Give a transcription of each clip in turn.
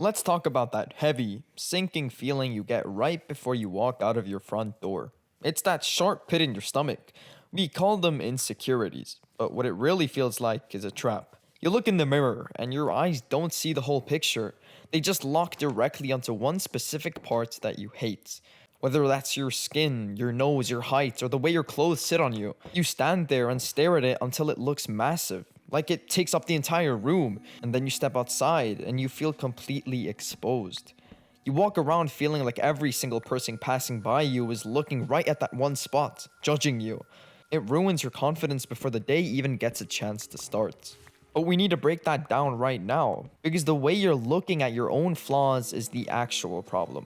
Let's talk about that heavy, sinking feeling you get right before you walk out of your front door. It's that sharp pit in your stomach. We call them insecurities, but what it really feels like is a trap. You look in the mirror and your eyes don't see the whole picture. They just lock directly onto one specific part that you hate. Whether that's your skin, your nose, your height, or the way your clothes sit on you, you stand there and stare at it until it looks massive, like it takes up the entire room, and then you step outside and you feel completely exposed. You walk around feeling like every single person passing by you is looking right at that one spot, judging you. It ruins your confidence before the day even gets a chance to start. But we need to break that down right now, because the way you're looking at your own flaws is the actual problem.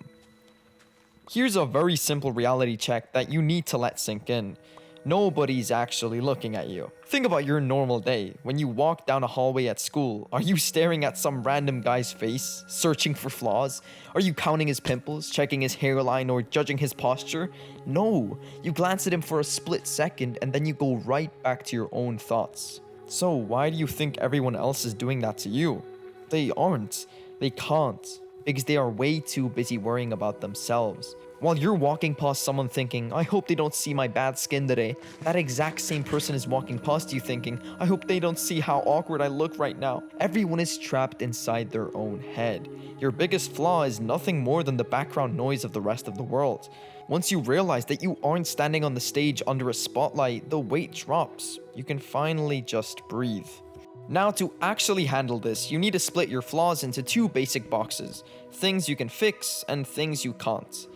Here's a very simple reality check that you need to let sink in. Nobody's actually looking at you. Think about your normal day. When you walk down a hallway at school, are you staring at some random guy's face, searching for flaws? Are you counting his pimples, checking his hairline, or judging his posture? No, you glance at him for a split second and then you go right back to your own thoughts. So why do you think everyone else is doing that to you? They aren't. They can't. Because they are way too busy worrying about themselves. While you're walking past someone thinking, I hope they don't see my bad skin today, that exact same person is walking past you thinking, I hope they don't see how awkward I look right now. Everyone is trapped inside their own head. Your biggest flaw is nothing more than the background noise of the rest of the world. Once you realize that you aren't standing on the stage under a spotlight, the weight drops. You can finally just breathe. Now, to actually handle this, you need to split your flaws into two basic boxes: things you can fix and things you can't.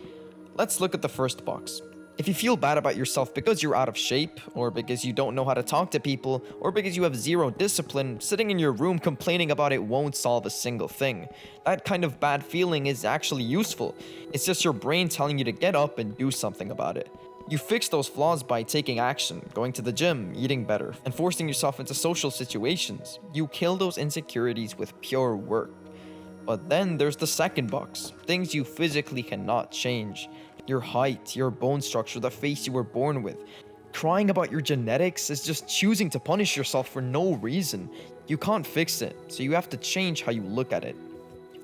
Let's look at the first box. If you feel bad about yourself because you're out of shape, or because you don't know how to talk to people, or because you have zero discipline, sitting in your room complaining about it won't solve a single thing. That kind of bad feeling is actually useful. It's just your brain telling you to get up and do something about it. You fix those flaws by taking action, going to the gym, eating better, and forcing yourself into social situations. You kill those insecurities with pure work. But then there's the second box, things you physically cannot change. Your height, your bone structure, the face you were born with. Crying about your genetics is just choosing to punish yourself for no reason. You can't fix it, so you have to change how you look at it.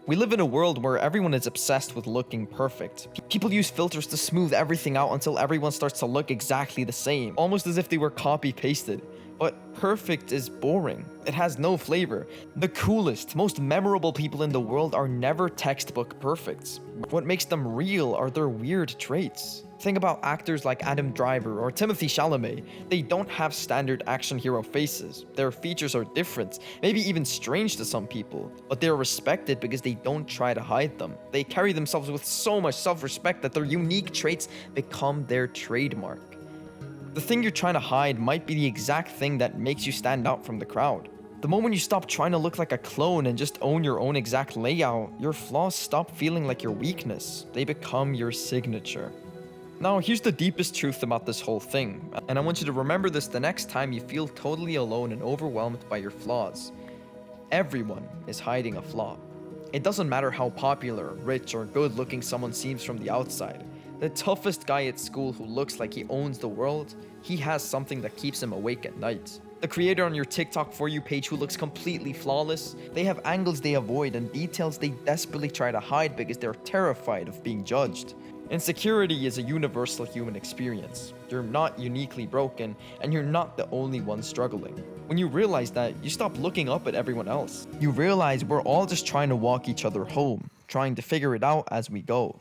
We live in a world where everyone is obsessed with looking perfect. People use filters to smooth everything out until everyone starts to look exactly the same, almost as if they were copy-pasted. But perfect is boring. It has no flavor. The coolest, most memorable people in the world are never textbook perfects. What makes them real are their weird traits. Think about actors like Adam Driver or Timothy Chalamet. They don't have standard action hero faces. Their features are different, maybe even strange to some people, but they're respected because they don't try to hide them. They carry themselves with so much self-respect that their unique traits become their trademark. The thing you're trying to hide might be the exact thing that makes you stand out from the crowd. The moment you stop trying to look like a clone and just own your own exact layout, your flaws stop feeling like your weakness. They become your signature. Now, here's the deepest truth about this whole thing, and I want you to remember this the next time you feel totally alone and overwhelmed by your flaws. Everyone is hiding a flaw. It doesn't matter how popular, rich, or good-looking someone seems from the outside. The toughest guy at school who looks like he owns the world, he has something that keeps him awake at night. The creator on your TikTok For You page who looks completely flawless, they have angles they avoid and details they desperately try to hide because they're terrified of being judged. Insecurity is a universal human experience. You're not uniquely broken, and you're not the only one struggling. When you realize that, you stop looking up at everyone else. You realize we're all just trying to walk each other home, trying to figure it out as we go.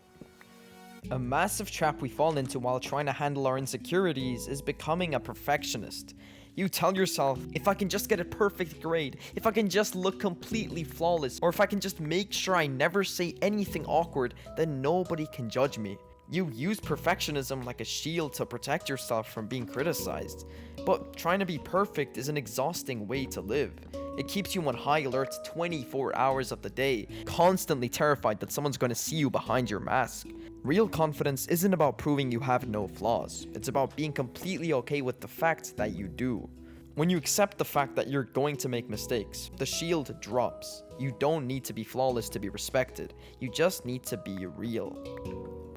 A massive trap we fall into while trying to handle our insecurities is becoming a perfectionist. You tell yourself, if I can just get a perfect grade, if I can just look completely flawless, or if I can just make sure I never say anything awkward, then nobody can judge me. You use perfectionism like a shield to protect yourself from being criticized. But trying to be perfect is an exhausting way to live. It keeps you on high alert 24 hours of the day, constantly terrified that someone's going to see you behind your mask. Real confidence isn't about proving you have no flaws. It's about being completely okay with the fact that you do. When you accept the fact that you're going to make mistakes, the shield drops. You don't need to be flawless to be respected. You just need to be real.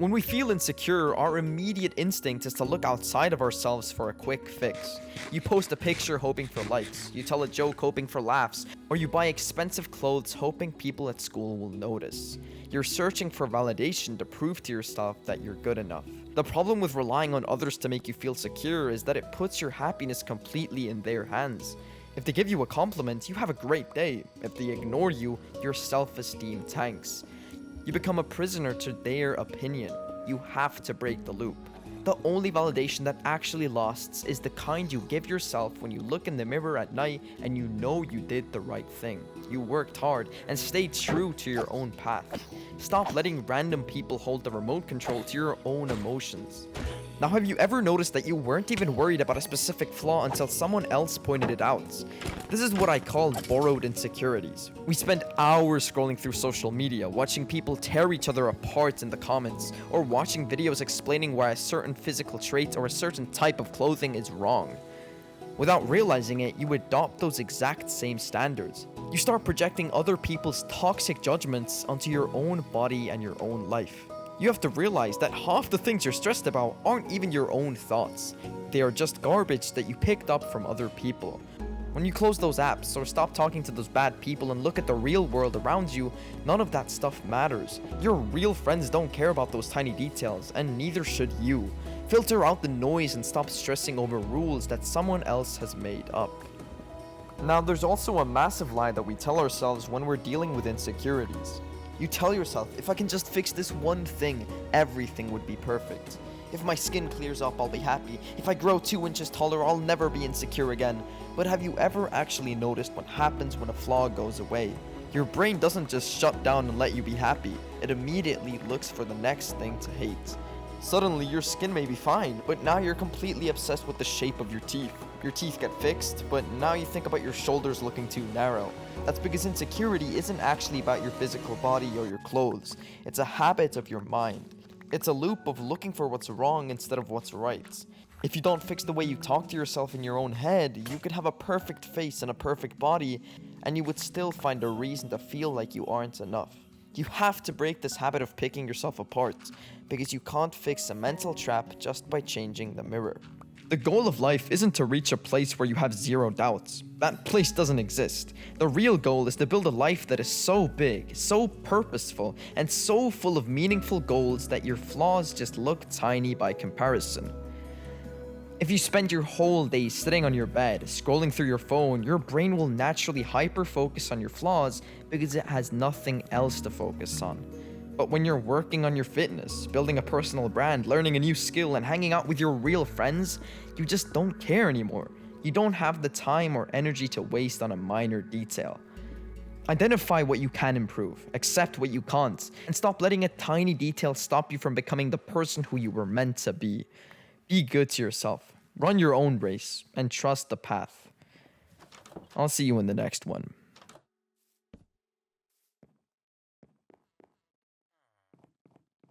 When we feel insecure, our immediate instinct is to look outside of ourselves for a quick fix. You post a picture hoping for likes, you tell a joke hoping for laughs, or you buy expensive clothes hoping people at school will notice. You're searching for validation to prove to yourself that you're good enough. The problem with relying on others to make you feel secure is that it puts your happiness completely in their hands. If they give you a compliment, you have a great day. If they ignore you, your self-esteem tanks. You become a prisoner to their opinion. You have to break the loop. The only validation that actually lasts is the kind you give yourself when you look in the mirror at night and you know you did the right thing. You worked hard and stayed true to your own path. Stop letting random people hold the remote control to your own emotions. Now, have you ever noticed that you weren't even worried about a specific flaw until someone else pointed it out? This is what I call borrowed insecurities. We spend hours scrolling through social media, watching people tear each other apart in the comments, or watching videos explaining why a certain physical trait or a certain type of clothing is wrong. Without realizing it, you adopt those exact same standards. You start projecting other people's toxic judgments onto your own body and your own life. You have to realize that half the things you're stressed about aren't even your own thoughts. They are just garbage that you picked up from other people. When you close those apps or stop talking to those bad people and look at the real world around you, none of that stuff matters. Your real friends don't care about those tiny details, and neither should you. Filter out the noise and stop stressing over rules that someone else has made up. Now, there's also a massive lie that we tell ourselves when we're dealing with insecurities. You tell yourself, if I can just fix this one thing, everything would be perfect. If my skin clears up, I'll be happy. If I grow 2 inches taller, I'll never be insecure again. But have you ever actually noticed what happens when a flaw goes away? Your brain doesn't just shut down and let you be happy. It immediately looks for the next thing to hate. Suddenly, your skin may be fine, but now you're completely obsessed with the shape of your teeth. Your teeth get fixed, but now you think about your shoulders looking too narrow. That's because insecurity isn't actually about your physical body or your clothes. It's a habit of your mind. It's a loop of looking for what's wrong instead of what's right. If you don't fix the way you talk to yourself in your own head, you could have a perfect face and a perfect body, and you would still find a reason to feel like you aren't enough. You have to break this habit of picking yourself apart, because you can't fix a mental trap just by changing the mirror. The goal of life isn't to reach a place where you have zero doubts. That place doesn't exist. The real goal is to build a life that is so big, so purposeful, and so full of meaningful goals that your flaws just look tiny by comparison. If you spend your whole day sitting on your bed, scrolling through your phone, your brain will naturally hyper-focus on your flaws because it has nothing else to focus on. But when you're working on your fitness, building a personal brand, learning a new skill, and hanging out with your real friends, you just don't care anymore. You don't have the time or energy to waste on a minor detail. Identify what you can improve, accept what you can't, and stop letting a tiny detail stop you from becoming the person who you were meant to be. Be good to yourself, run your own race, and trust the path. I'll see you in the next one.